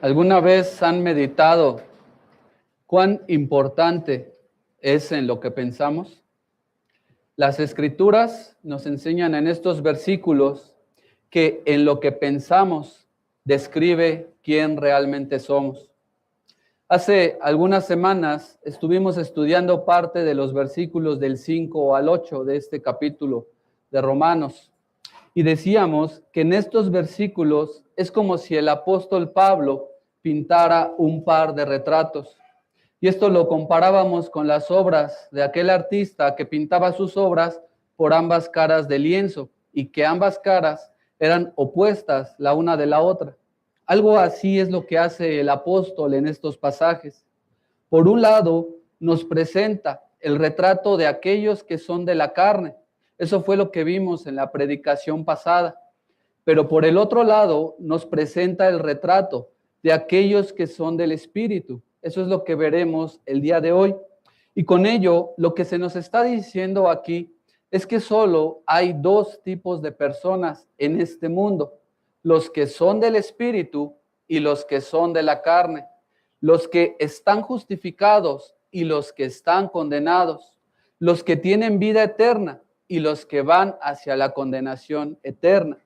¿Alguna vez han meditado cuán importante es en lo que pensamos? Las Escrituras nos enseñan en estos versículos que en lo que pensamos describe quién realmente somos. Hace algunas semanas estuvimos estudiando parte de los versículos del 5 al 8 de este capítulo de Romanos. Y decíamos que en estos versículos es como si el apóstol Pablo pintara un par de retratos. Y esto lo comparábamos con las obras de aquel artista que pintaba sus obras por ambas caras del lienzo y que ambas caras eran opuestas la una de la otra. Algo así es lo que hace el apóstol en estos pasajes. Por un lado, nos presenta el retrato de aquellos que son de la carne. Eso fue lo que vimos en la predicación pasada. Pero por el otro lado, nos presenta el retrato de aquellos que son del Espíritu. Eso es lo que veremos el día de hoy. Y con ello, lo que se nos está diciendo aquí es que solo hay dos tipos de personas en este mundo: los que son del Espíritu y los que son de la carne, los que están justificados y los que están condenados, los que tienen vida eterna y los que van hacia la condenación eterna.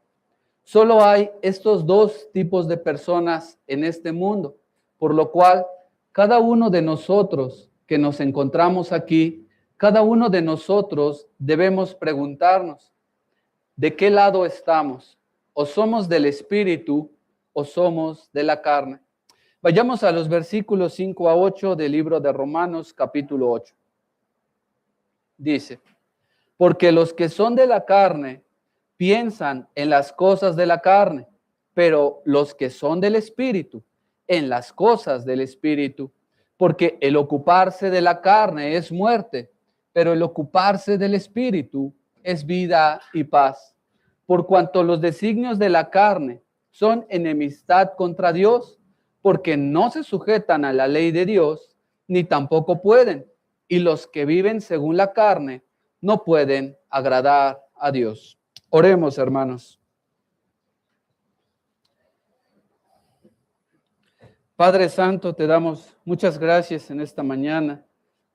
Solo hay estos dos tipos de personas en este mundo, por lo cual cada uno de nosotros que nos encontramos aquí, cada uno de nosotros debemos preguntarnos, ¿de qué lado estamos? ¿O somos del Espíritu o somos de la carne? Vayamos a los versículos 5 a 8 del libro de Romanos, capítulo 8. Dice, porque los que son de la carne piensan en las cosas de la carne, pero los que son del Espíritu, en las cosas del Espíritu, porque el ocuparse de la carne es muerte, pero el ocuparse del Espíritu es vida y paz. Por cuanto los designios de la carne son enemistad contra Dios, porque no se sujetan a la ley de Dios, ni tampoco pueden, y los que viven según la carne no pueden agradar a Dios. Oremos, hermanos. Padre Santo, te damos muchas gracias en esta mañana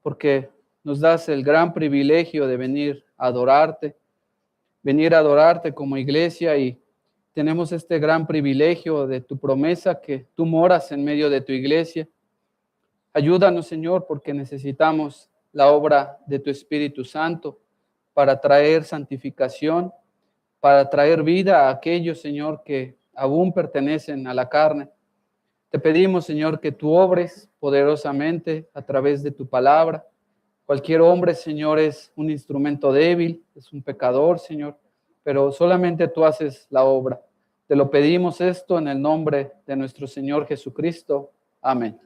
porque nos das el gran privilegio de venir a adorarte como iglesia, y tenemos este gran privilegio de tu promesa que tú moras en medio de tu iglesia. Ayúdanos, Señor, porque necesitamos la obra de tu Espíritu Santo para traer santificación, para traer vida a aquellos, Señor, que aún pertenecen a la carne. Te pedimos, Señor, que tú obres poderosamente a través de tu palabra. Cualquier hombre, Señor, es un instrumento débil, es un pecador, Señor, pero solamente tú haces la obra. Te lo pedimos esto en el nombre de nuestro Señor Jesucristo. Amén.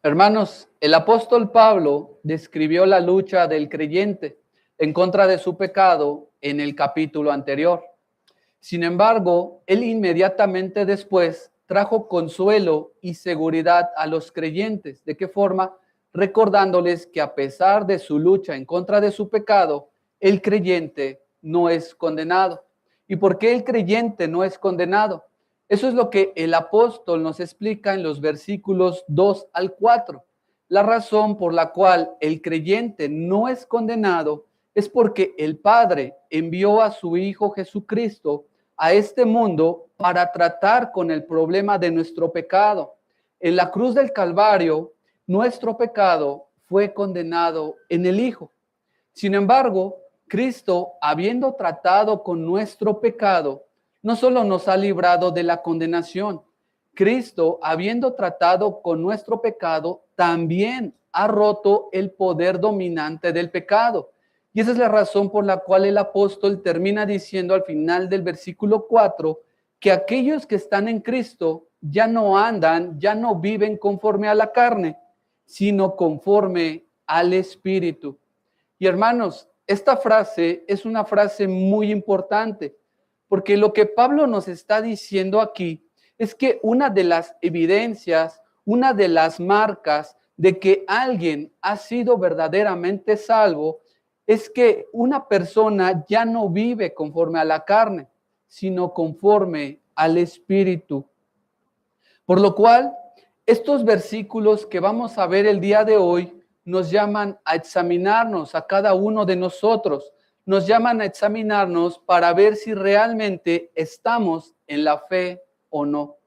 Hermanos, el apóstol Pablo describió la lucha del creyente en contra de su pecado en el capítulo anterior. Sin embargo, él inmediatamente después trajo consuelo y seguridad a los creyentes. ¿De qué forma? Recordándoles que a pesar de su lucha en contra de su pecado, el creyente no es condenado. ¿Y por qué el creyente no es condenado? Eso es lo que el apóstol nos explica en los versículos 2 al 4. La razón por la cual el creyente no es condenado es porque el Padre envió a su Hijo Jesucristo a este mundo para tratar con el problema de nuestro pecado. En la cruz del Calvario, nuestro pecado fue condenado en el Hijo. Sin embargo, Cristo, habiendo tratado con nuestro pecado, no solo nos ha librado de la condenación, Cristo, habiendo tratado con nuestro pecado, también ha roto el poder dominante del pecado. Y esa es la razón por la cual el apóstol termina diciendo al final del versículo 4 que aquellos que están en Cristo ya no andan, ya no viven conforme a la carne, sino conforme al Espíritu. Y hermanos, esta frase es una frase muy importante, porque lo que Pablo nos está diciendo aquí es que una de las evidencias, una de las marcas de que alguien ha sido verdaderamente salvo es que una persona ya no vive conforme a la carne, sino conforme al Espíritu. Por lo cual, estos versículos que vamos a ver el día de hoy nos llaman a examinarnos a cada uno de nosotros, nos llaman a examinarnos para ver si realmente estamos en la fe o no.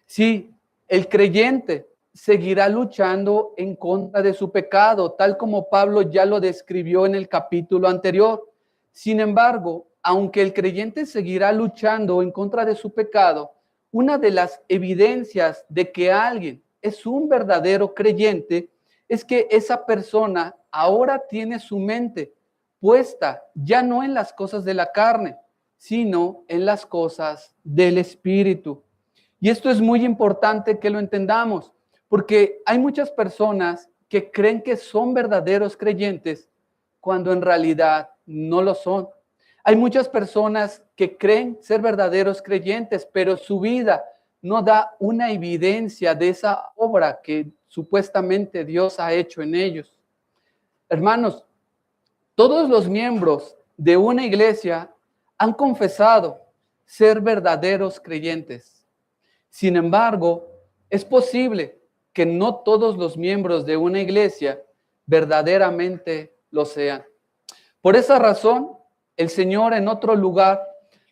Si el creyente seguirá luchando en contra de su pecado, tal como Pablo ya lo describió en el capítulo anterior. Sin embargo, aunque el creyente seguirá luchando en contra de su pecado, una de las evidencias de que alguien es un verdadero creyente es que esa persona ahora tiene su mente puesta ya no en las cosas de la carne, sino en las cosas del Espíritu. Y esto es muy importante que lo entendamos, porque hay muchas personas que creen que son verdaderos creyentes cuando en realidad no lo son. Hay muchas personas que creen ser verdaderos creyentes, pero su vida no da una evidencia de esa obra que supuestamente Dios ha hecho en ellos. Hermanos, todos los miembros de una iglesia han confesado ser verdaderos creyentes. Sin embargo, es posible que no todos los miembros de una iglesia verdaderamente lo sean. Por esa razón, el Señor en otro lugar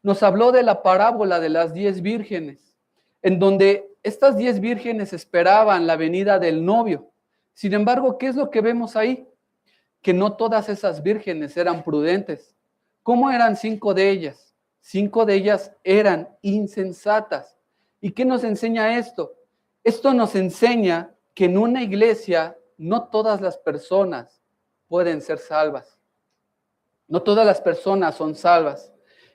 nos habló de la parábola de las 10 vírgenes, en donde estas 10 vírgenes esperaban la venida del novio. Sin embargo, ¿qué es lo que vemos ahí? Que no todas esas vírgenes eran prudentes. ¿Cómo eran 5 de ellas? 5 de ellas eran insensatas. ¿Y qué nos enseña esto? Esto nos enseña que en una iglesia no todas las personas pueden ser salvas. No todas las personas son salvas.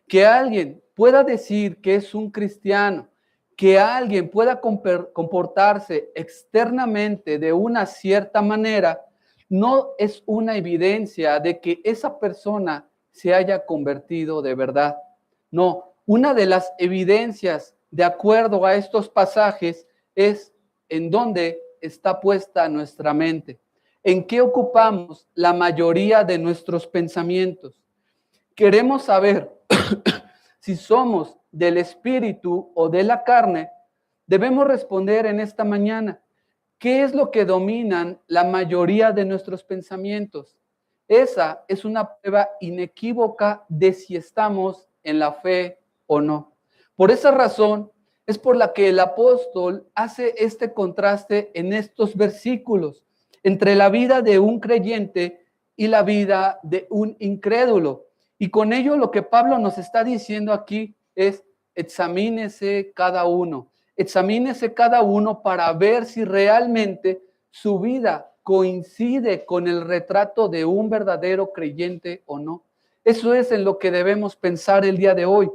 Que alguien pueda decir que es un cristiano, que alguien pueda comportarse externamente de una cierta manera, no es una evidencia de que esa persona se haya convertido de verdad. No, una de las evidencias de acuerdo a estos pasajes es en dónde está puesta nuestra mente, en qué ocupamos la mayoría de nuestros pensamientos. Queremos saber si somos del espíritu o de la carne. Debemos responder en esta mañana, ¿qué es lo que dominan la mayoría de nuestros pensamientos? Esa es una prueba inequívoca de si estamos en la fe o no. Por esa razón es por la que el apóstol hace este contraste en estos versículos entre la vida de un creyente y la vida de un incrédulo. Y con ello lo que Pablo nos está diciendo aquí es: examínese cada uno. Examínese cada uno para ver si realmente su vida coincide con el retrato de un verdadero creyente o no. Eso es en lo que debemos pensar el día de hoy.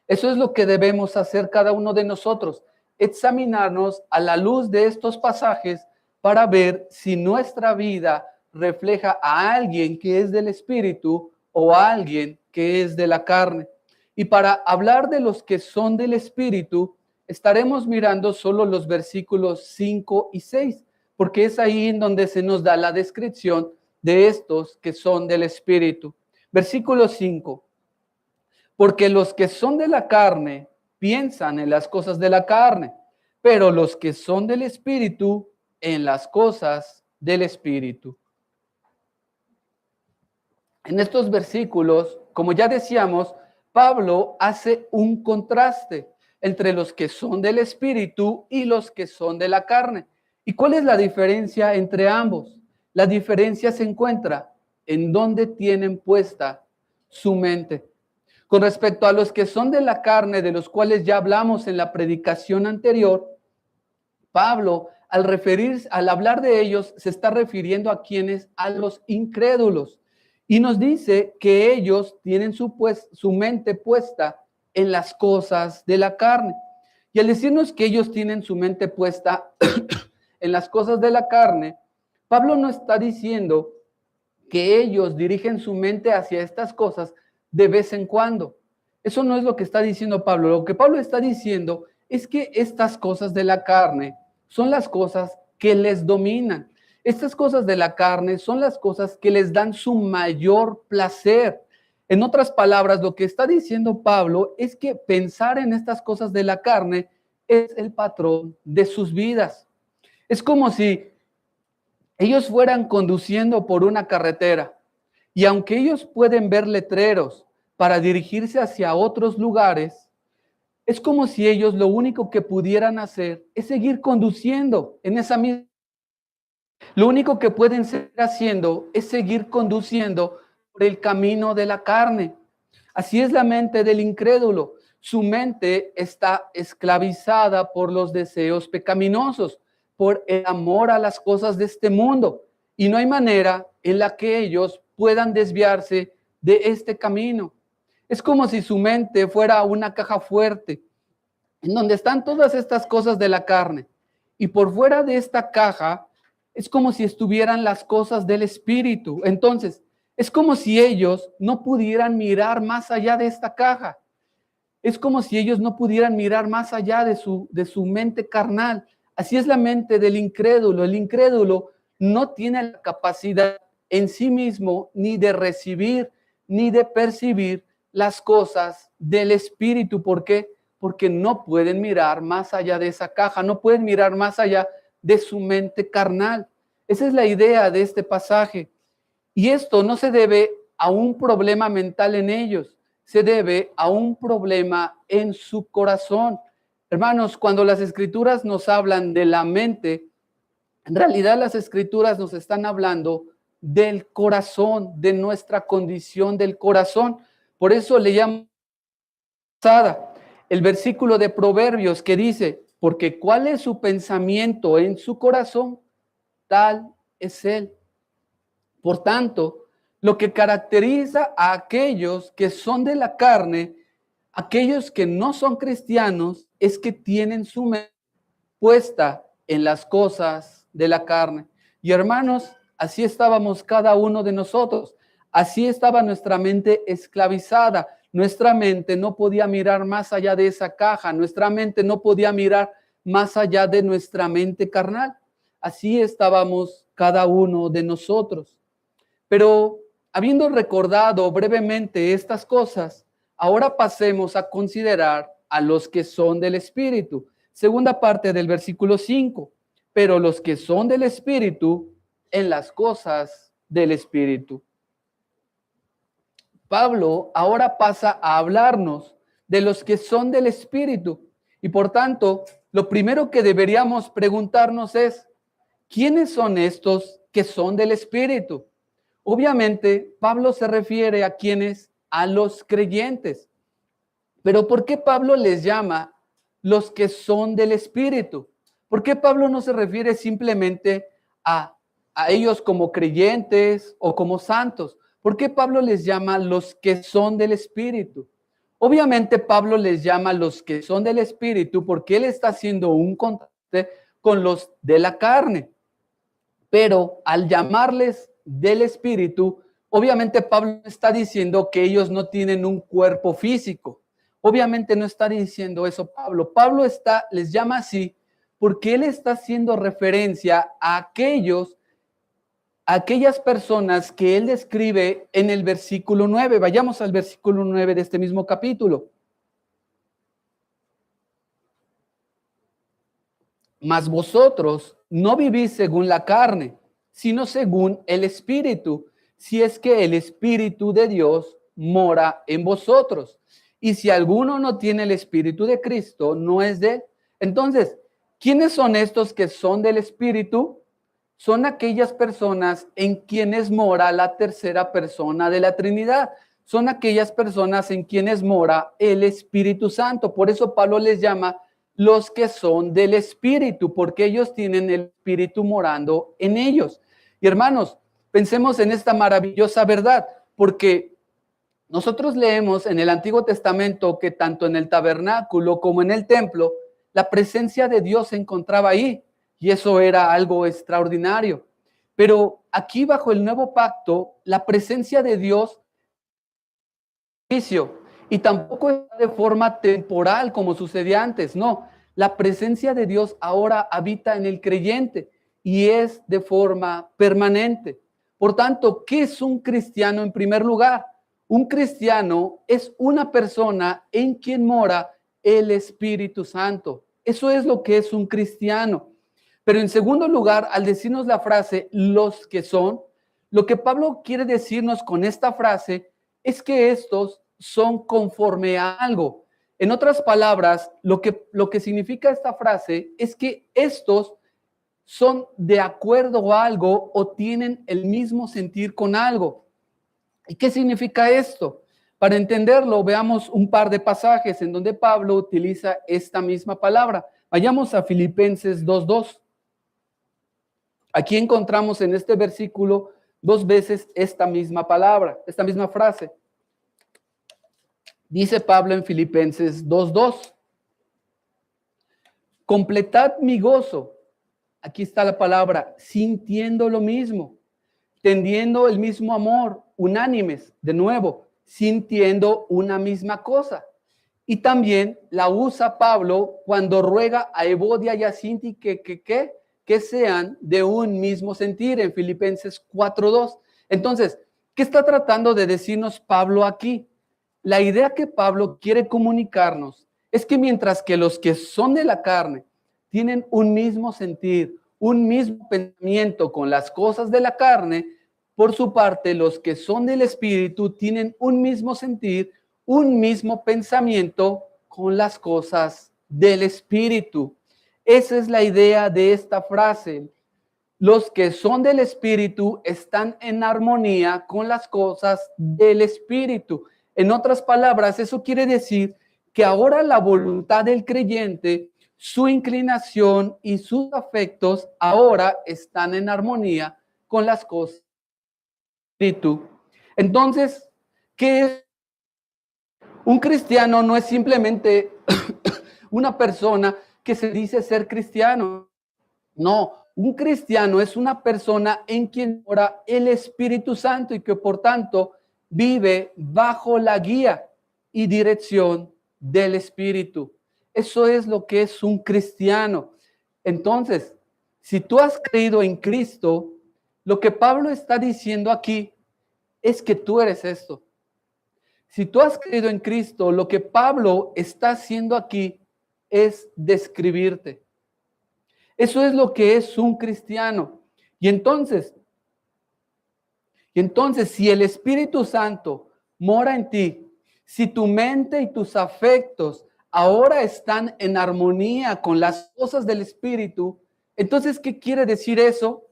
Eso es lo que debemos hacer cada uno de nosotros, examinarnos a la luz de estos pasajes para ver si nuestra vida refleja a alguien que es del Espíritu o a alguien que es de la carne. Y para hablar de los que son del Espíritu, estaremos mirando solo los versículos 5 y 6, porque es ahí en donde se nos da la descripción de estos que son del Espíritu. Versículo 5. Porque los que son de la carne piensan en las cosas de la carne, pero los que son del Espíritu en las cosas del Espíritu. En estos versículos, como ya decíamos, Pablo hace un contraste entre los que son del Espíritu y los que son de la carne. ¿Y cuál es la diferencia entre ambos? La diferencia se encuentra en dónde tienen puesta su mente. Con respecto a los que son de la carne, de los cuales ya hablamos en la predicación anterior, Pablo, al hablar de ellos, se está refiriendo a quienes, a los incrédulos. Y nos dice que ellos tienen su mente puesta en las cosas de la carne. Y al decirnos que ellos tienen su mente puesta en las cosas de la carne, Pablo no está diciendo que ellos dirigen su mente hacia estas cosas de vez en cuando. Eso no es lo que está diciendo Pablo. Lo que Pablo está diciendo es que estas cosas de la carne son las cosas que les dominan. Estas cosas de la carne son las cosas que les dan su mayor placer. En otras palabras, lo que está diciendo Pablo es que pensar en estas cosas de la carne es el patrón de sus vidas. Es como si ellos fueran conduciendo por una carretera y aunque ellos pueden ver letreros para dirigirse hacia otros lugares, es como si ellos lo único que pudieran hacer es seguir conduciendo en esa misma. Lo único que pueden seguir haciendo es seguir conduciendo por el camino de la carne. Así es la mente del incrédulo. Su mente está esclavizada por los deseos pecaminosos, por el amor a las cosas de este mundo. Y no hay manera en la que ellos puedan desviarse de este camino. Es como si su mente fuera una caja fuerte, en donde están todas estas cosas de la carne. Y por fuera de esta caja es como si estuvieran las cosas del espíritu. Entonces, es como si ellos no pudieran mirar más allá de esta caja. Es como si ellos no pudieran mirar más allá de su mente carnal. Así es la mente del incrédulo. El incrédulo no tiene la capacidad en sí mismo ni de recibir ni de percibir las cosas del espíritu. ¿Por qué? Porque no pueden mirar más allá de esa caja, no pueden mirar más allá de su mente carnal. Esa es la idea de este pasaje. Y esto no se debe a un problema mental en ellos, se debe a un problema en su corazón. Hermanos, cuando las escrituras nos hablan de la mente, en realidad las escrituras nos están hablando del corazón, de nuestra condición del corazón. Por eso le llamo el versículo de Proverbios que dice, porque cuál es su pensamiento en su corazón, tal es él. Por tanto, lo que caracteriza a aquellos que son de la carne, aquellos que no son cristianos, es que tienen su mente puesta en las cosas de la carne. Y hermanos, así estábamos cada uno de nosotros. Así estaba nuestra mente esclavizada. Nuestra mente no podía mirar más allá de esa caja. Nuestra mente no podía mirar más allá de nuestra mente carnal. Así estábamos cada uno de nosotros. Pero habiendo recordado brevemente estas cosas, ahora pasemos a considerar a los que son del Espíritu. Segunda parte del versículo 5. Pero los que son del Espíritu, en las cosas del Espíritu. Pablo ahora pasa a hablarnos de los que son del Espíritu. Y por tanto, lo primero que deberíamos preguntarnos es, ¿quiénes son estos que son del Espíritu? Obviamente, Pablo se refiere a quienes, a los creyentes. Pero ¿por qué Pablo les llama los que son del Espíritu? ¿Por qué Pablo no se refiere simplemente a ellos como creyentes o como santos? ¿Por qué Pablo les llama los que son del Espíritu? Obviamente Pablo les llama los que son del Espíritu porque él está haciendo un contraste con los de la carne. Pero al llamarles del Espíritu, obviamente Pablo está diciendo que ellos no tienen un cuerpo físico. Obviamente no está diciendo eso Pablo. Pablo les llama así porque él está haciendo referencia a aquellas personas que él describe en el versículo 9. Vayamos al versículo 9 de este mismo capítulo. Mas vosotros no vivís según la carne, sino según el Espíritu, si es que el Espíritu de Dios mora en vosotros. Y si alguno no tiene el Espíritu de Cristo, no es de él. Entonces, ¿quiénes son estos que son del Espíritu? Son aquellas personas en quienes mora la tercera persona de la Trinidad. Son aquellas personas en quienes mora el Espíritu Santo. Por eso Pablo les llama los que son del Espíritu, porque ellos tienen el Espíritu morando en ellos. Y hermanos, pensemos en esta maravillosa verdad, porque nosotros leemos en el Antiguo Testamento que tanto en el tabernáculo como en el templo, la presencia de Dios se encontraba ahí, y eso era algo extraordinario. Pero aquí bajo el nuevo pacto, la presencia de Dios y tampoco es de forma temporal como sucedía antes, no. La presencia de Dios ahora habita en el creyente y es de forma permanente. Por tanto, ¿qué es un cristiano en primer lugar? Un cristiano es una persona en quien mora el Espíritu Santo. Eso es lo que es un cristiano. Pero en segundo lugar, al decirnos la frase, los que son, lo que Pablo quiere decirnos con esta frase es que estos son conforme a algo. En otras palabras, lo que significa esta frase es que estos son de acuerdo a algo o tienen el mismo sentir con algo. ¿Y qué significa esto? Para entenderlo, veamos un par de pasajes en donde Pablo utiliza esta misma palabra. Vayamos a Filipenses 2:2. Aquí encontramos en este versículo 2 veces esta misma palabra, esta misma frase. Dice Pablo en Filipenses 2:2. Completad mi gozo. Aquí está la palabra, sintiendo lo mismo, tendiendo el mismo amor, unánimes, de nuevo, sintiendo una misma cosa. Y también la usa Pablo cuando ruega a Evodia y a Sinti que sean de un mismo sentir en Filipenses 4:2. Entonces, ¿qué está tratando de decirnos Pablo aquí? La idea que Pablo quiere comunicarnos es que mientras que los que son de la carne tienen un mismo sentir, un mismo pensamiento con las cosas de la carne, por su parte, los que son del Espíritu tienen un mismo sentir, un mismo pensamiento con las cosas del Espíritu. Esa es la idea de esta frase. Los que son del Espíritu están en armonía con las cosas del Espíritu. En otras palabras, eso quiere decir que ahora la voluntad del creyente, su inclinación y sus afectos ahora están en armonía con las cosas del Espíritu. Entonces, ¿qué es? Un cristiano no es simplemente una persona que se dice ser cristiano. No, un cristiano es una persona en quien mora el Espíritu Santo y que por tanto vive bajo la guía y dirección del Espíritu. Eso es lo que es un cristiano. Entonces, si tú has creído en Cristo, lo que Pablo está diciendo aquí es que tú eres esto. Si tú has creído en Cristo, lo que Pablo está haciendo aquí es describirte. Eso es lo que es un cristiano. Y entonces, si el Espíritu Santo mora en ti, si tu mente y tus afectos ahora están en armonía con las cosas del Espíritu, entonces, ¿qué quiere decir eso?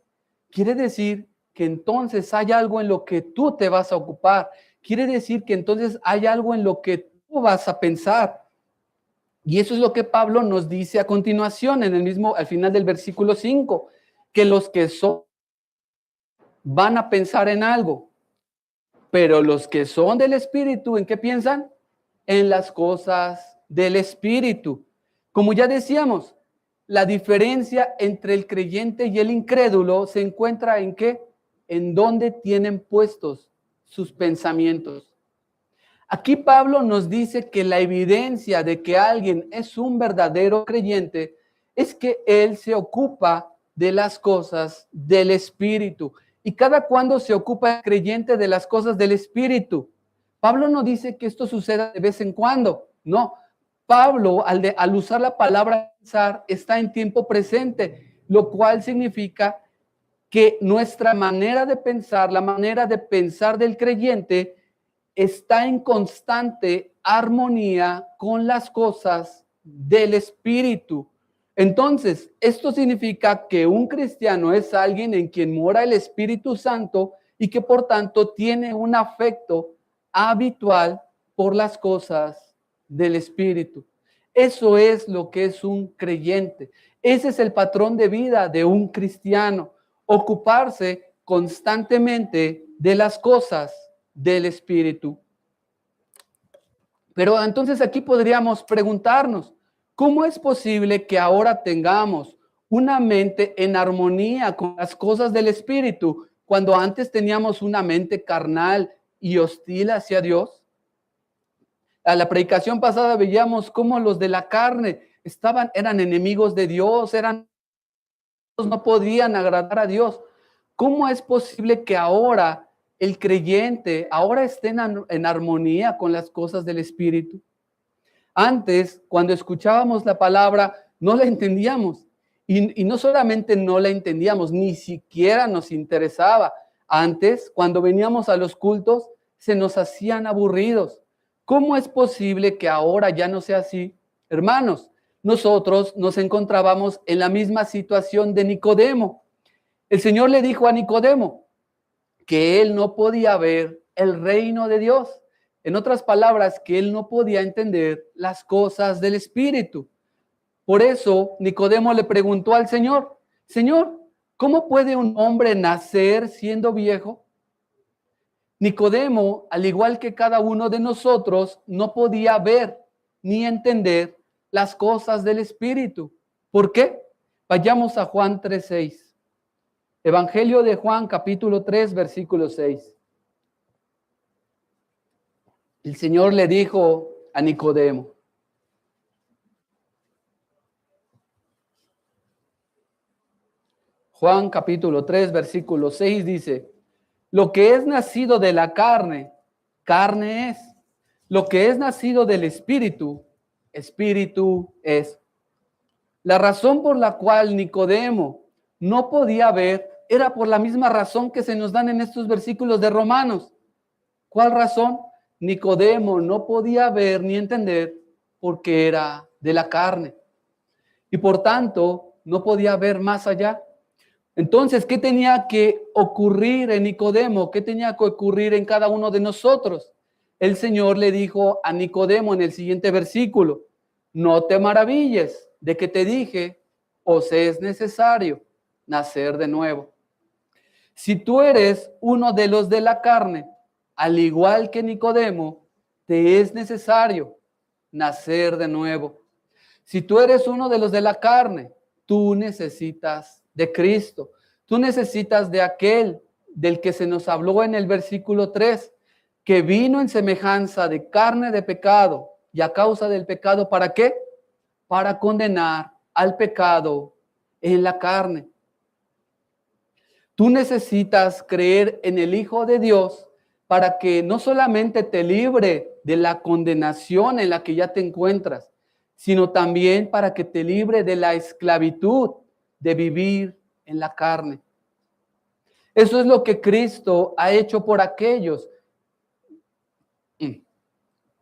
Quiere decir que entonces hay algo en lo que tú te vas a ocupar. Quiere decir que entonces hay algo en lo que tú vas a pensar. Y eso es lo que Pablo nos dice a continuación, al final del versículo 5, que los que son van a pensar en algo, pero los que son del Espíritu, ¿en qué piensan? En las cosas del Espíritu. Como ya decíamos, la diferencia entre el creyente y el incrédulo se encuentra en qué? En dónde tienen puestos sus pensamientos. Aquí Pablo nos dice que la evidencia de que alguien es un verdadero creyente es que él se ocupa de las cosas del Espíritu. ¿Y cada cuando se ocupa el creyente de las cosas del Espíritu? Pablo no dice que esto suceda de vez en cuando, no. Pablo, al usar la palabra pensar, está en tiempo presente, lo cual significa que nuestra manera de pensar, la manera de pensar del creyente, está en constante armonía con las cosas del Espíritu. Entonces, esto significa que un cristiano es alguien en quien mora el Espíritu Santo y que por tanto tiene un afecto habitual por las cosas del Espíritu. Eso es lo que es un creyente. Ese es el patrón de vida de un cristiano, ocuparse constantemente de las cosas del Espíritu. Pero entonces aquí podríamos preguntarnos, ¿cómo es posible que ahora tengamos una mente en armonía con las cosas del Espíritu cuando antes teníamos una mente carnal y hostil hacia Dios? A la predicación pasada veíamos cómo los de la carne eran enemigos de Dios, no podían agradar a Dios. ¿Cómo es posible que ahora el creyente ahora esté en armonía con las cosas del Espíritu? Antes, cuando escuchábamos la palabra, no la entendíamos. Y no solamente no la entendíamos, ni siquiera nos interesaba. Antes, cuando veníamos a los cultos, se nos hacían aburridos. ¿Cómo es posible que ahora ya no sea así? Hermanos, nosotros nos encontrábamos en la misma situación de Nicodemo. El Señor le dijo a Nicodemo que él no podía ver el reino de Dios. En otras palabras, que él no podía entender las cosas del Espíritu. Por eso Nicodemo le preguntó al Señor, Señor, ¿cómo puede un hombre nacer siendo viejo? Nicodemo, al igual que cada uno de nosotros, no podía ver ni entender las cosas del Espíritu. ¿Por qué? Vayamos a Juan 3:6. Evangelio de Juan, capítulo 3, versículo 6. El Señor le dijo a Nicodemo, Juan capítulo 3, versículo 6 dice, lo que es nacido de la carne, carne es. Lo que es nacido del Espíritu, Espíritu es. La razón por la cual Nicodemo no podía ver era por la misma razón que se nos dan en estos versículos de Romanos. ¿Cuál razón? Nicodemo no podía ver ni entender porque era de la carne. Y por tanto, no podía ver más allá. Entonces, ¿qué tenía que ocurrir en Nicodemo? ¿Qué tenía que ocurrir en cada uno de nosotros? El Señor le dijo a Nicodemo en el siguiente versículo, no te maravilles de que te dije, os es necesario nacer de nuevo. Si tú eres uno de los de la carne, al igual que Nicodemo, te es necesario nacer de nuevo. Si tú eres uno de los de la carne, tú necesitas de Cristo. Tú necesitas de aquel del que se nos habló en el versículo 3, que vino en semejanza de carne de pecado y a causa del pecado, ¿para qué? Para condenar al pecado en la carne. Tú necesitas creer en el Hijo de Dios para que no solamente te libre de la condenación en la que ya te encuentras, sino también para que te libre de la esclavitud de vivir en la carne. Eso es lo que Cristo ha hecho por aquellos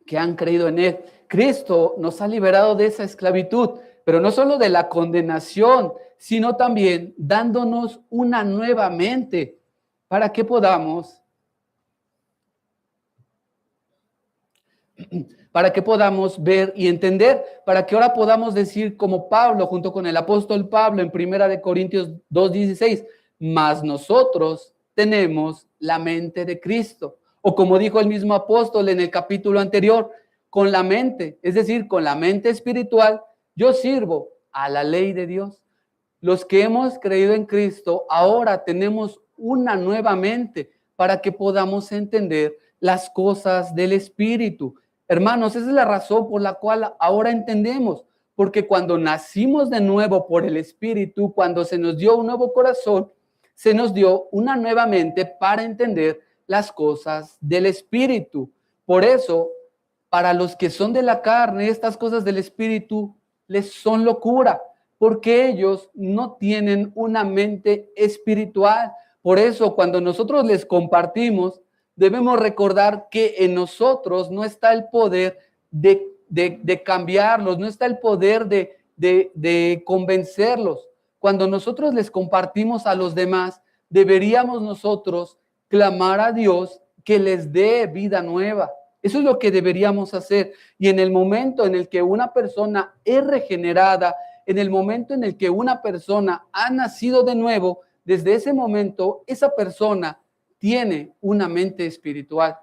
que han creído en Él. Cristo nos ha liberado de esa esclavitud, pero no solo de la condenación, sino también dándonos una nueva mente para que podamos ver y entender, para que ahora podamos decir como Pablo, junto con el apóstol Pablo en 1 Corintios 2:16, mas nosotros tenemos la mente de Cristo. O como dijo el mismo apóstol en el capítulo anterior, con la mente, es decir, con la mente espiritual, yo sirvo a la ley de Dios. Los que hemos creído en Cristo, ahora tenemos una nueva mente para que podamos entender las cosas del Espíritu. Hermanos, esa es la razón por la cual ahora entendemos, porque cuando nacimos de nuevo por el Espíritu, cuando se nos dio un nuevo corazón, se nos dio una nueva mente para entender las cosas del Espíritu. Por eso, para los que son de la carne, estas cosas del Espíritu les son locura, porque ellos no tienen una mente espiritual. Por eso, cuando nosotros les compartimos, debemos recordar que en nosotros no está el poder de cambiarlos, no está el poder de convencerlos. Cuando nosotros les compartimos a los demás, deberíamos nosotros clamar a Dios que les dé vida nueva. Eso es lo que deberíamos hacer. Y en el momento en el que una persona es regenerada, en el momento en el que una persona ha nacido de nuevo, desde ese momento esa persona tiene una mente espiritual.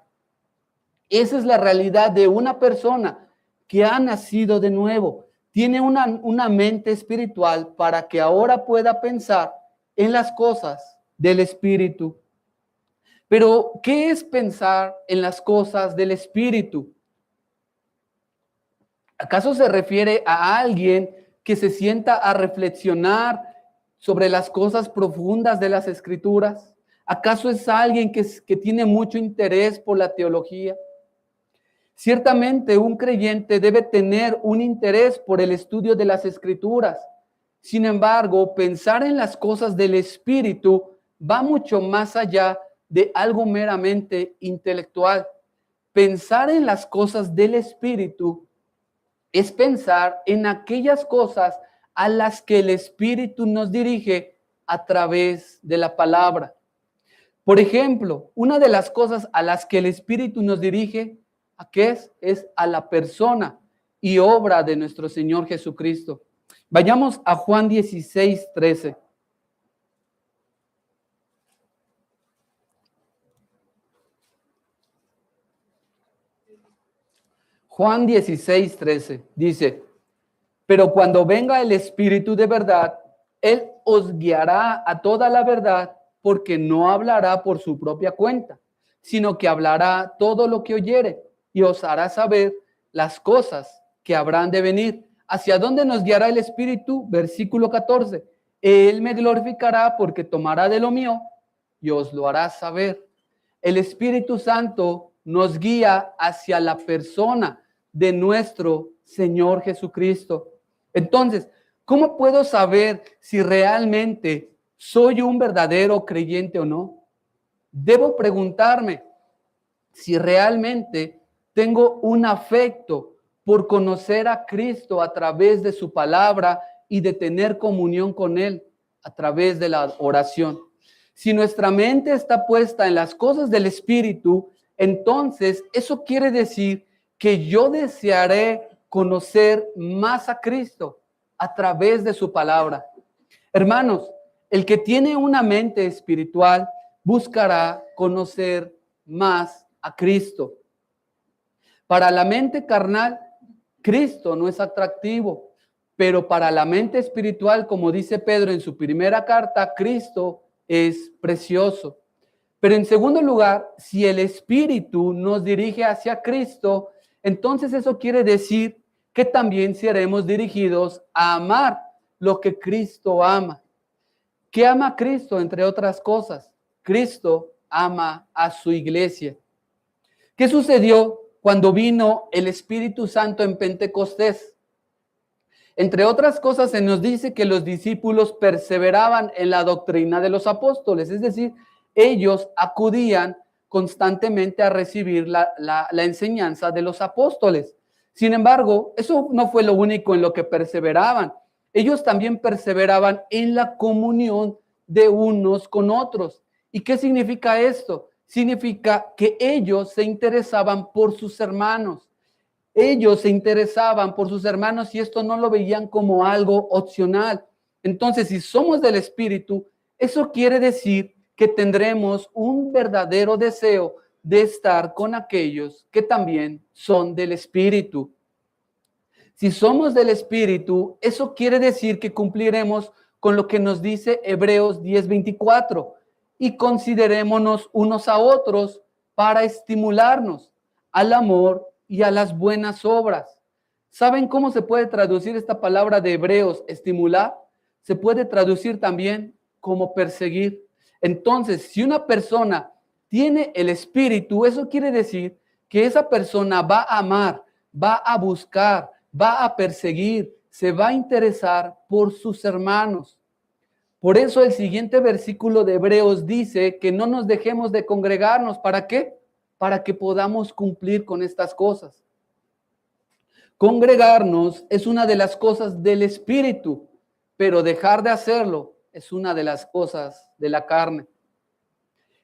Esa es la realidad de una persona que ha nacido de nuevo. Tiene una mente espiritual para que ahora pueda pensar en las cosas del Espíritu. Pero, ¿qué es pensar en las cosas del Espíritu? ¿Acaso se refiere a alguien que se sienta a reflexionar sobre las cosas profundas de las Escrituras? ¿Acaso es alguien que tiene mucho interés por la teología? Ciertamente un creyente debe tener un interés por el estudio de las Escrituras. Sin embargo, pensar en las cosas del Espíritu va mucho más allá de algo meramente intelectual. Pensar en las cosas del Espíritu es pensar en aquellas cosas a las que el Espíritu nos dirige a través de la palabra. Por ejemplo, una de las cosas a las que el Espíritu nos dirige, ¿a qué es? Es a la persona y obra de nuestro Señor Jesucristo. Vayamos a Juan 16:13. Juan 16:13 dice, pero cuando venga el Espíritu de verdad, Él os guiará a toda la verdad, porque no hablará por su propia cuenta, sino que hablará todo lo que oyere y os hará saber las cosas que habrán de venir. ¿Hacia dónde nos guiará el Espíritu? Versículo 14. Él me glorificará porque tomará de lo mío y os lo hará saber. El Espíritu Santo nos guía hacia la persona de nuestro Señor Jesucristo. Entonces, ¿cómo puedo saber si realmente soy un verdadero creyente o no? Debo preguntarme si realmente tengo un afecto por conocer a Cristo a través de su palabra y de tener comunión con Él a través de la oración. Si nuestra mente está puesta en las cosas del Espíritu, entonces eso quiere decir que yo desearé conocer más a Cristo a través de su palabra. Hermanos, el que tiene una mente espiritual buscará conocer más a Cristo. Para la mente carnal, Cristo no es atractivo, pero para la mente espiritual, como dice Pedro en su primera carta, Cristo es precioso. Pero en segundo lugar, si el Espíritu nos dirige hacia Cristo, entonces eso quiere decir que también seremos dirigidos a amar lo que Cristo ama. ¿Qué ama Cristo, entre otras cosas? Cristo ama a su iglesia. ¿Qué sucedió cuando vino el Espíritu Santo en Pentecostés? Entre otras cosas, se nos dice que los discípulos perseveraban en la doctrina de los apóstoles, es decir, ellos acudían constantemente a recibir la enseñanza de los apóstoles. Sin embargo, eso no fue lo único en lo que perseveraban. Ellos también perseveraban en la comunión de unos con otros. ¿Y qué significa esto? Significa que ellos se interesaban por sus hermanos. Ellos se interesaban por sus hermanos y esto no lo veían como algo opcional. Entonces, si somos del Espíritu, eso quiere decir que tendremos un verdadero deseo de estar con aquellos que también son del Espíritu. Si somos del Espíritu, eso quiere decir que cumpliremos con lo que nos dice Hebreos 10:24 y considerémonos unos a otros para estimularnos al amor y a las buenas obras. ¿Saben cómo se puede traducir esta palabra de Hebreos, estimular? Se puede traducir también como perseguir. Entonces, si una persona tiene el Espíritu, eso quiere decir que esa persona va a amar, va a buscar, va a perseguir, se va a interesar por sus hermanos. Por eso el siguiente versículo de Hebreos dice que no nos dejemos de congregarnos. ¿Para qué? Para que podamos cumplir con estas cosas. Congregarnos es una de las cosas del Espíritu, pero dejar de hacerlo es una de las cosas de la carne.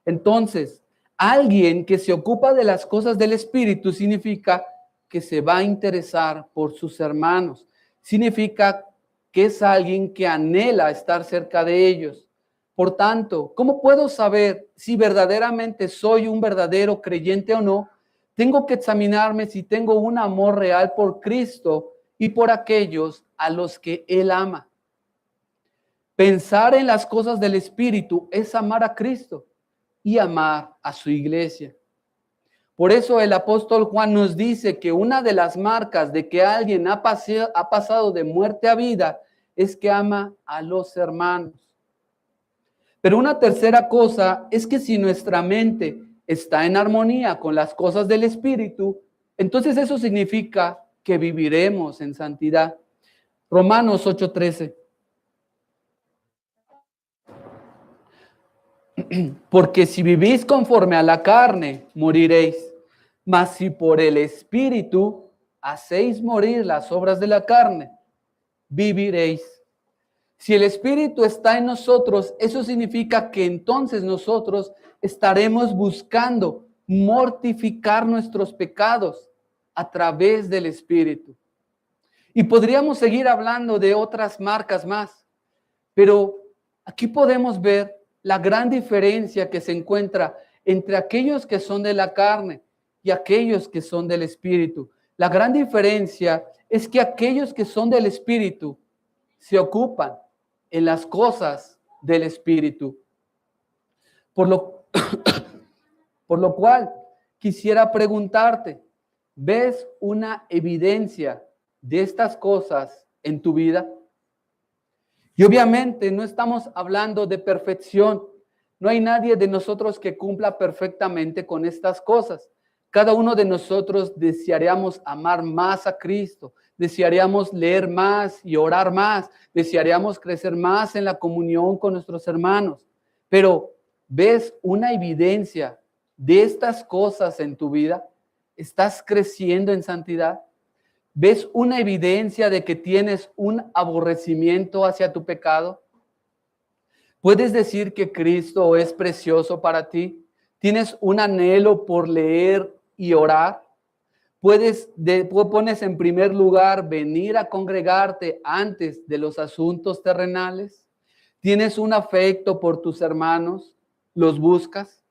Entonces, alguien que se ocupa de las cosas del Espíritu significa que se va a interesar por sus hermanos. Significa que es alguien que anhela estar cerca de ellos. Por tanto, ¿cómo puedo saber si verdaderamente soy un verdadero creyente o no? Tengo que examinarme si tengo un amor real por Cristo y por aquellos a los que Él ama. Pensar en las cosas del Espíritu es amar a Cristo y amar a su iglesia. Por eso el apóstol Juan nos dice que una de las marcas de que alguien ha pasado de muerte a vida es que ama a los hermanos. Pero una tercera cosa es que si nuestra mente está en armonía con las cosas del Espíritu, entonces eso significa que viviremos en santidad. Romanos 8:13. Porque si vivís conforme a la carne, moriréis. Mas si por el Espíritu hacéis morir las obras de la carne, viviréis. Si el Espíritu está en nosotros, eso significa que entonces nosotros estaremos buscando mortificar nuestros pecados a través del Espíritu. Y podríamos seguir hablando de otras marcas más, pero aquí podemos ver la gran diferencia que se encuentra entre aquellos que son de la carne y aquellos que son del Espíritu. La gran diferencia es que aquellos que son del Espíritu se ocupan en las cosas del Espíritu. Por lo cual quisiera preguntarte, ¿ves una evidencia de estas cosas en tu vida? Y obviamente no estamos hablando de perfección. No hay nadie de nosotros que cumpla perfectamente con estas cosas. Cada uno de nosotros desearíamos amar más a Cristo, desearíamos leer más y orar más, desearíamos crecer más en la comunión con nuestros hermanos. Pero, ¿ves una evidencia de estas cosas en tu vida? ¿Estás creciendo en santidad? ¿Ves una evidencia de que tienes un aborrecimiento hacia tu pecado? ¿Puedes decir que Cristo es precioso para ti? ¿Tienes un anhelo por leer y orar? ¿Pones en primer lugar venir a congregarte antes de los asuntos terrenales? ¿Tienes un afecto por tus hermanos? ¿Los buscas?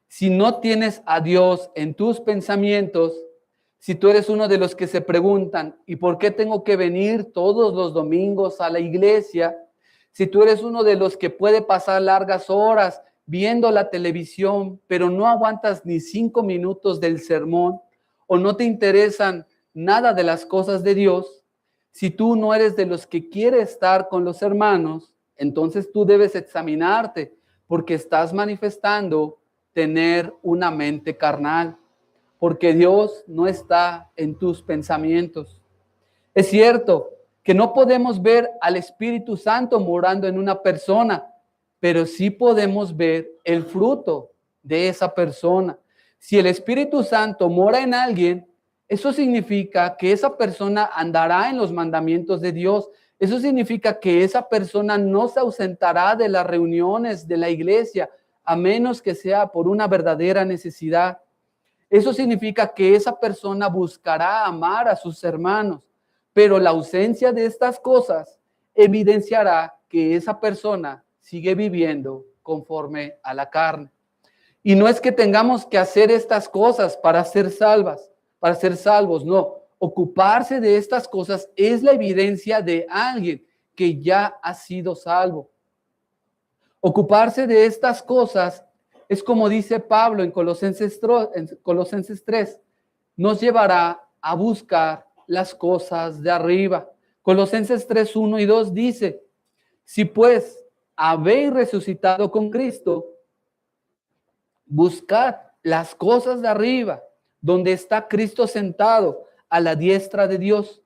Si no tienes a Dios en tus pensamientos, si tú eres uno de los que se preguntan, ¿y por qué tengo que venir todos los domingos a la iglesia? Si tú eres uno de los que puede pasar largas horas viendo la televisión, pero no aguantas ni 5 minutos del sermón, o no te interesan nada de las cosas de Dios, si tú no eres de los que quiere estar con los hermanos, entonces tú debes examinarte, porque estás manifestando tener una mente carnal, porque Dios no está en tus pensamientos. Es cierto que no podemos ver al Espíritu Santo morando en una persona, pero sí podemos ver el fruto de esa persona. Si el Espíritu Santo mora en alguien, eso significa que esa persona andará en los mandamientos de Dios. Eso significa que esa persona no se ausentará de las reuniones de la iglesia, a menos que sea por una verdadera necesidad. Eso significa que esa persona buscará amar a sus hermanos, pero la ausencia de estas cosas evidenciará que esa persona sigue viviendo conforme a la carne. Y no es que tengamos que hacer estas cosas para ser salvos, no. Ocuparse de estas cosas es la evidencia de alguien que ya ha sido salvo. Ocuparse de estas cosas es como dice Pablo en Colosenses 3, nos llevará a buscar las cosas de arriba. Colosenses 3, 1 y 2 dice, si pues habéis resucitado con Cristo, buscad las cosas de arriba, donde está Cristo sentado a la diestra de Dios.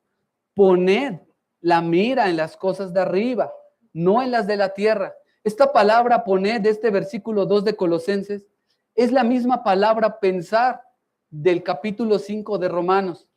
Poned la mira en las cosas de arriba, no en las de la tierra. Esta palabra poned de este versículo 2 de Colosenses es la misma palabra pensar del capítulo 5 de Romanos.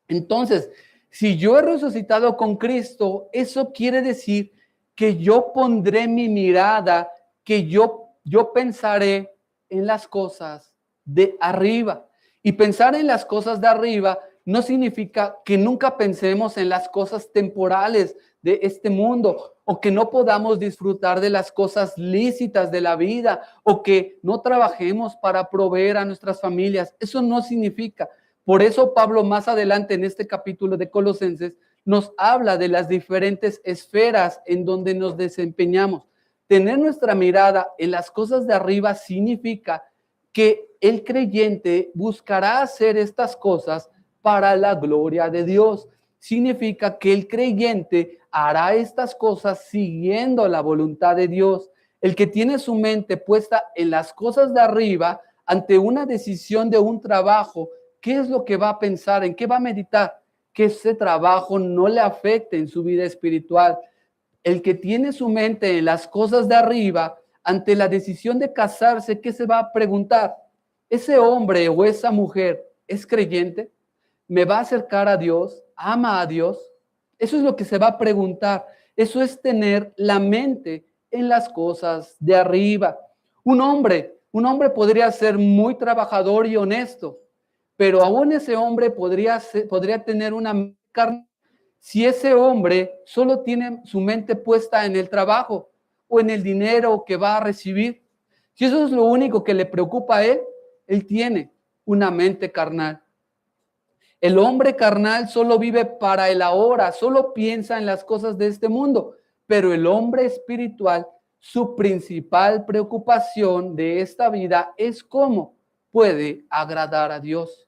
Entonces, si yo he resucitado con Cristo, eso quiere decir que yo pondré mi mirada, que yo pensaré en las cosas de arriba. Y pensar en las cosas de arriba no significa que nunca pensemos en las cosas temporales de este mundo, o que no podamos disfrutar de las cosas lícitas de la vida, o que no trabajemos para proveer a nuestras familias. Eso no significa. Por eso Pablo más adelante en este capítulo de Colosenses nos habla de las diferentes esferas en donde nos desempeñamos. Tener nuestra mirada en las cosas de arriba significa que el creyente buscará hacer estas cosas para la gloria de Dios. Significa que el creyente hará estas cosas siguiendo la voluntad de Dios. El que tiene su mente puesta en las cosas de arriba ante una decisión de un trabajo ¿qué es lo que va a pensar? ¿En qué va a meditar? Que ese trabajo no le afecte en su vida espiritual. El que tiene su mente en las cosas de arriba, ante la decisión de casarse, ¿qué se va a preguntar? ¿Ese hombre o esa mujer es creyente? ¿Me va a acercar a Dios? ¿Ama a Dios? Eso es lo que se va a preguntar. Eso es tener la mente en las cosas de arriba. Un hombre podría ser muy trabajador y honesto, pero aún ese hombre podría tener una carne si ese hombre solo tiene su mente puesta en el trabajo o en el dinero que va a recibir. Si eso es lo único que le preocupa a él tiene una mente carnal. El hombre carnal solo vive para el ahora, solo piensa en las cosas de este mundo, pero el hombre espiritual, su principal preocupación de esta vida es cómo puede agradar a Dios.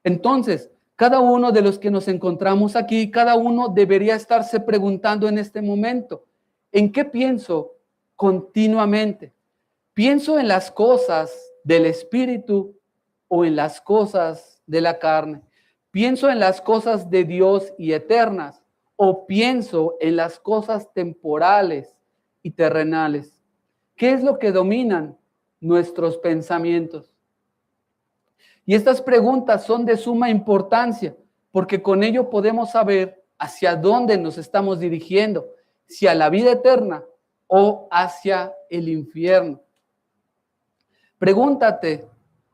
Entonces, cada uno de los que nos encontramos aquí, cada uno debería estarse preguntando en este momento, ¿en qué pienso continuamente? ¿Pienso en las cosas del espíritu o en las cosas de la carne? ¿Pienso en las cosas de Dios y eternas o pienso en las cosas temporales y terrenales? ¿Qué es lo que dominan nuestros pensamientos? Y estas preguntas son de suma importancia porque con ello podemos saber hacia dónde nos estamos dirigiendo, si a la vida eterna o hacia el infierno. Pregúntate,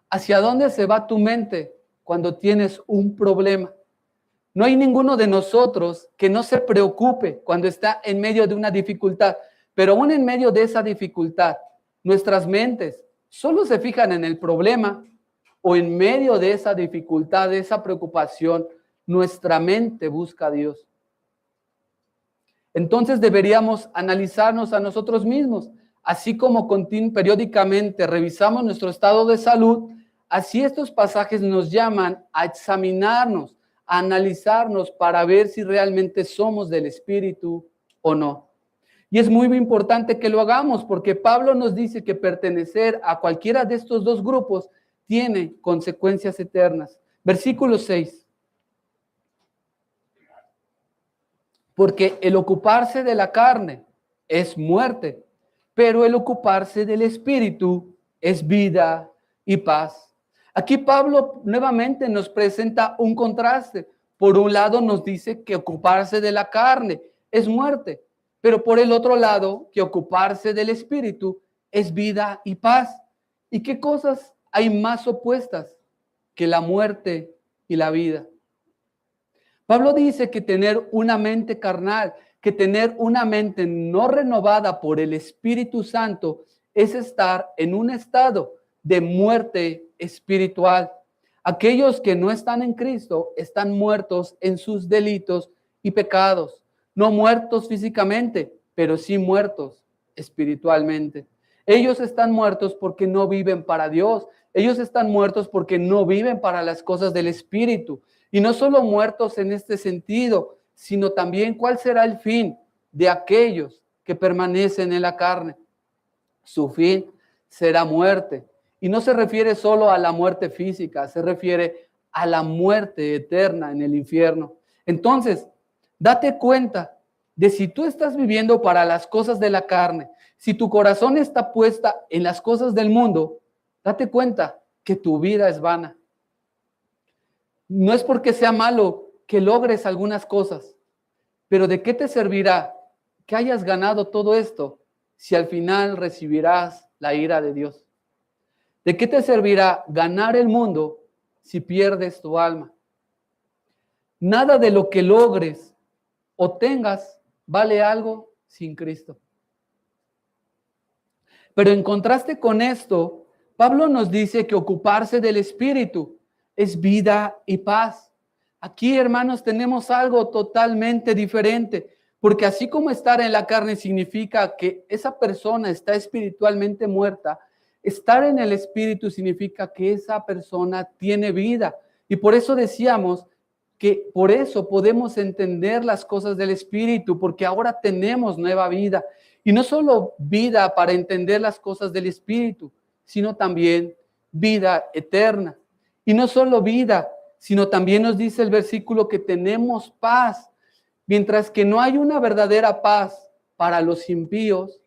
¿hacia dónde se va tu mente cuando tienes un problema? No hay ninguno de nosotros que no se preocupe cuando está en medio de una dificultad, pero aún en medio de esa dificultad, nuestras mentes solo se fijan en el problema o en medio de esa dificultad, de esa preocupación, nuestra mente busca a Dios. Entonces deberíamos analizarnos a nosotros mismos, así como periódicamente revisamos nuestro estado de salud, así estos pasajes nos llaman a examinarnos, a analizarnos para ver si realmente somos del Espíritu o no. Y es muy importante que lo hagamos porque Pablo nos dice que pertenecer a cualquiera de estos dos grupos tiene consecuencias eternas. Versículo 6. Porque el ocuparse de la carne es muerte, pero el ocuparse del Espíritu es vida y paz. Aquí Pablo nuevamente nos presenta un contraste. Por un lado nos dice que ocuparse de la carne es muerte, pero por el otro lado que ocuparse del Espíritu es vida y paz. ¿Y qué cosas hay más opuestas que la muerte y la vida? Pablo dice que tener una mente carnal, que tener una mente no renovada por el Espíritu Santo es estar en un estado de muerte espiritual. Aquellos que no están en Cristo están muertos en sus delitos y pecados, no muertos físicamente, pero sí muertos espiritualmente. Ellos están muertos porque no viven para Dios. Ellos están muertos porque no viven para las cosas del Espíritu. Y no solo muertos en este sentido, sino también cuál será el fin de aquellos que permanecen en la carne. Su fin será muerte. Y no se refiere solo a la muerte física, se refiere a la muerte eterna en el infierno. Entonces, date cuenta de si tú estás viviendo para las cosas de la carne, si tu corazón está puesta en las cosas del mundo, date cuenta que tu vida es vana. No es porque sea malo que logres algunas cosas, pero ¿de qué te servirá que hayas ganado todo esto si al final recibirás la ira de Dios? ¿De qué te servirá ganar el mundo si pierdes tu alma? Nada de lo que logres o tengas vale algo sin Cristo. Pero en contraste con esto, Pablo nos dice que ocuparse del Espíritu es vida y paz. Aquí, hermanos, tenemos algo totalmente diferente, porque así como estar en la carne significa que esa persona está espiritualmente muerta, estar en el Espíritu significa que esa persona tiene vida. Y por eso decíamos que por eso podemos entender las cosas del Espíritu, porque ahora tenemos nueva vida. Y no solo vida para entender las cosas del Espíritu, sino también vida eterna. Y no solo vida, sino también nos dice el versículo que tenemos paz. Mientras que no hay una verdadera paz para los impíos,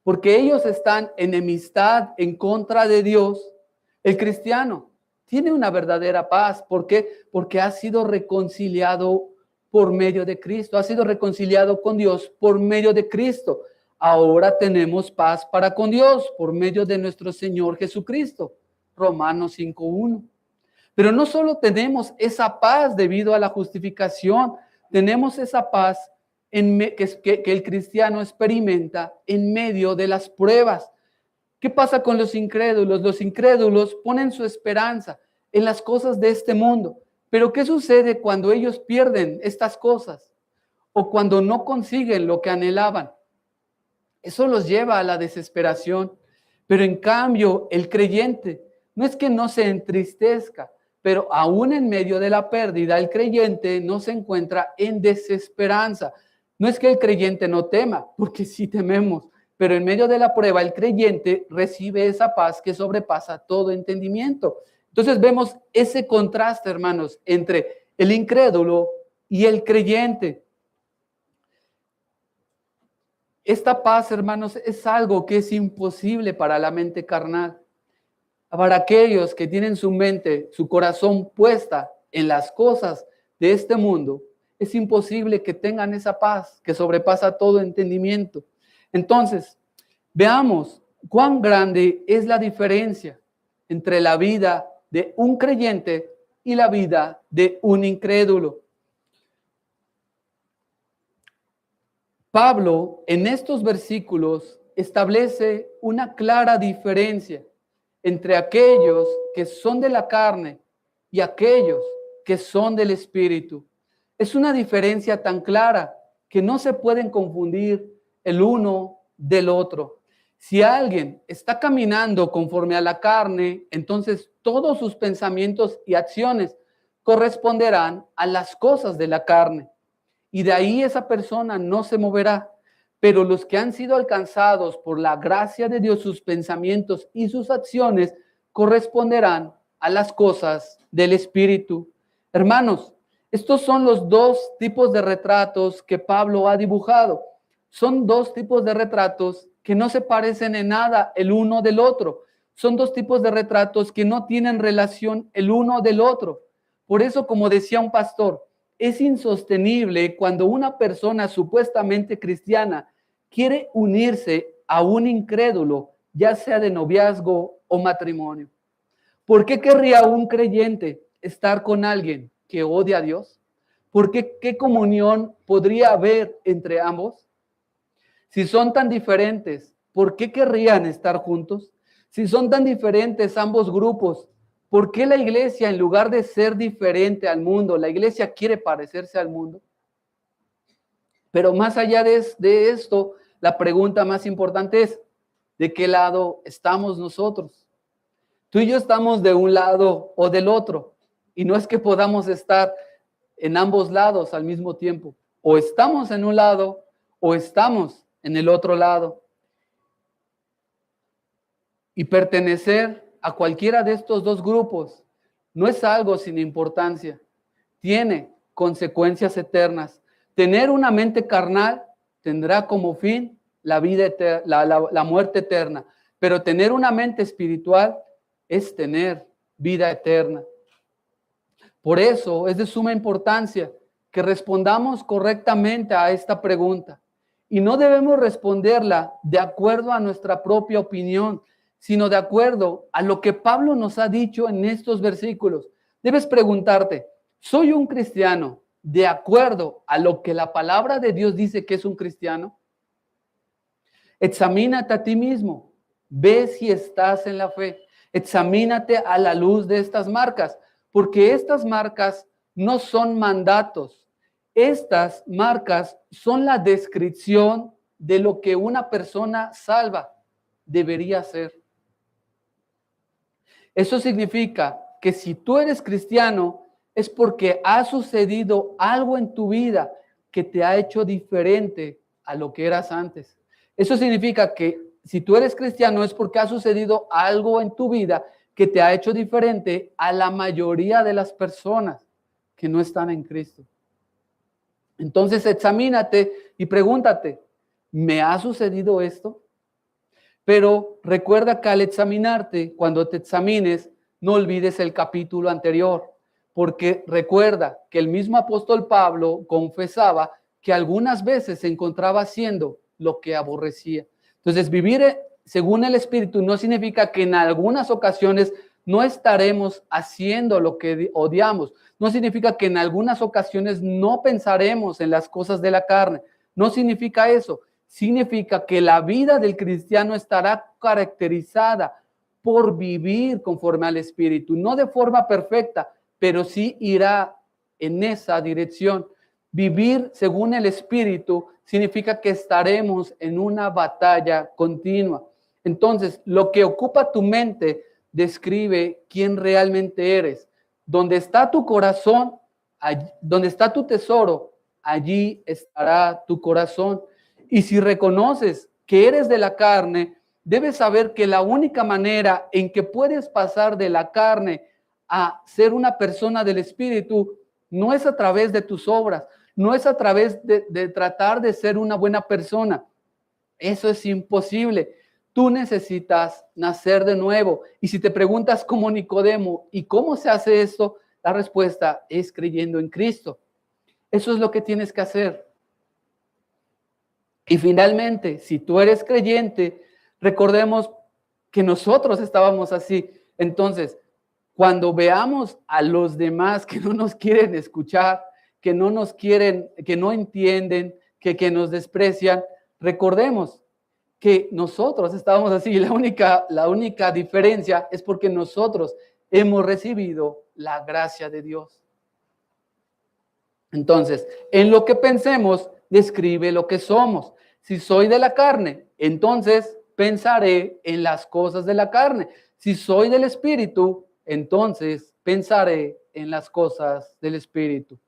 porque ellos están en enemistad en contra de Dios, el cristiano tiene una verdadera paz. ¿Por qué? Porque ha sido reconciliado por medio de Cristo, ha sido reconciliado con Dios por medio de Cristo. Ahora tenemos paz para con Dios por medio de nuestro Señor Jesucristo. Romanos 5:1. Pero no solo tenemos esa paz debido a la justificación, tenemos esa paz que el cristiano experimenta en medio de las pruebas. ¿Qué pasa con los incrédulos? Los incrédulos ponen su esperanza en las cosas de este mundo. Pero ¿qué sucede cuando ellos pierden estas cosas? O cuando no consiguen lo que anhelaban. Eso los lleva a la desesperación. Pero en cambio, el creyente no es que no se entristezca, pero aún en medio de la pérdida, el creyente no se encuentra en desesperanza. No es que el creyente no tema, porque sí tememos, pero en medio de la prueba, el creyente recibe esa paz que sobrepasa todo entendimiento. Entonces vemos ese contraste, hermanos, entre el incrédulo y el creyente. Esta paz, hermanos, es algo que es imposible para la mente carnal. Para aquellos que tienen su mente, su corazón puesta en las cosas de este mundo, es imposible que tengan esa paz que sobrepasa todo entendimiento. Entonces, veamos cuán grande es la diferencia entre la vida de un creyente y la vida de un incrédulo. Pablo, en estos versículos, establece una clara diferencia entre aquellos que son de la carne y aquellos que son del Espíritu. Es una diferencia tan clara que no se pueden confundir el uno del otro. Si alguien está caminando conforme a la carne, entonces todos sus pensamientos y acciones corresponderán a las cosas de la carne. Y de ahí esa persona no se moverá. Pero los que han sido alcanzados por la gracia de Dios, sus pensamientos y sus acciones corresponderán a las cosas del Espíritu. Hermanos, estos son los dos tipos de retratos que Pablo ha dibujado. Son dos tipos de retratos que no se parecen en nada el uno del otro. Son dos tipos de retratos que no tienen relación el uno del otro. Por eso, como decía un pastor, es insostenible cuando una persona supuestamente cristiana quiere unirse a un incrédulo, ya sea de noviazgo o matrimonio. ¿Por qué querría un creyente estar con alguien que odia a Dios? ¿Por qué comunión podría haber entre ambos? Si son tan diferentes, ¿por qué querrían estar juntos? Si son tan diferentes ambos grupos, ¿por qué la iglesia, en lugar de ser diferente al mundo, la iglesia quiere parecerse al mundo? Pero más allá de esto, la pregunta más importante es, ¿de qué lado estamos nosotros? Tú y yo estamos de un lado o del otro, y no es que podamos estar en ambos lados al mismo tiempo. O estamos en un lado o estamos en el otro lado. Y pertenecer a cualquiera de estos dos grupos no es algo sin importancia. Tiene consecuencias eternas. Tener una mente carnal tendrá como fin la vida eterna, la muerte eterna. Pero tener una mente espiritual es tener vida eterna. Por eso es de suma importancia que respondamos correctamente a esta pregunta. Y no debemos responderla de acuerdo a nuestra propia opinión, sino de acuerdo a lo que Pablo nos ha dicho en estos versículos. Debes preguntarte, ¿soy un cristiano de acuerdo a lo que la palabra de Dios dice que es un cristiano? Examínate a ti mismo, ve si estás en la fe, examínate a la luz de estas marcas, porque estas marcas no son mandatos, estas marcas son la descripción de lo que una persona salva debería ser. Eso significa que si tú eres cristiano, es porque ha sucedido algo en tu vida que te ha hecho diferente a lo que eras antes. Eso significa que si tú eres cristiano es porque ha sucedido algo en tu vida que te ha hecho diferente a la mayoría de las personas que no están en Cristo? Entonces examínate y pregúntate, ¿me ha sucedido esto? Pero recuerda que al examinarte, cuando te examines, no olvides el capítulo anterior, porque recuerda que el mismo apóstol Pablo confesaba que algunas veces se encontraba haciendo lo que aborrecía. Entonces, vivir según el Espíritu no significa que en algunas ocasiones no estaremos haciendo lo que odiamos. No significa que en algunas ocasiones no pensaremos en las cosas de la carne. No significa eso. Significa que la vida del cristiano estará caracterizada por vivir conforme al Espíritu, no de forma perfecta, pero sí irá en esa dirección. Vivir según el Espíritu significa que estaremos en una batalla continua. Entonces, lo que ocupa tu mente describe quién realmente eres. Donde está tu corazón, donde está tu tesoro, allí estará tu corazón. Y si reconoces que eres de la carne, debes saber que la única manera en que puedes pasar de la carne a ser una persona del Espíritu no es a través de tus obras, no es a través de tratar de ser una buena persona. Eso es imposible. Tú necesitas nacer de nuevo. Y si te preguntas como Nicodemo, ¿y cómo se hace esto? La respuesta es creyendo en Cristo. Eso es lo que tienes que hacer. Y finalmente, si tú eres creyente, recordemos que nosotros estábamos así. Entonces, cuando veamos a los demás que no nos quieren escuchar, que no nos quieren, que no entienden, que nos desprecian, recordemos que nosotros estábamos así. La única diferencia es porque nosotros hemos recibido la gracia de Dios. Entonces, en lo que pensemos, describe lo que somos. Si soy de la carne, entonces pensaré en las cosas de la carne. Si soy del Espíritu, entonces pensaré en las cosas del Espíritu.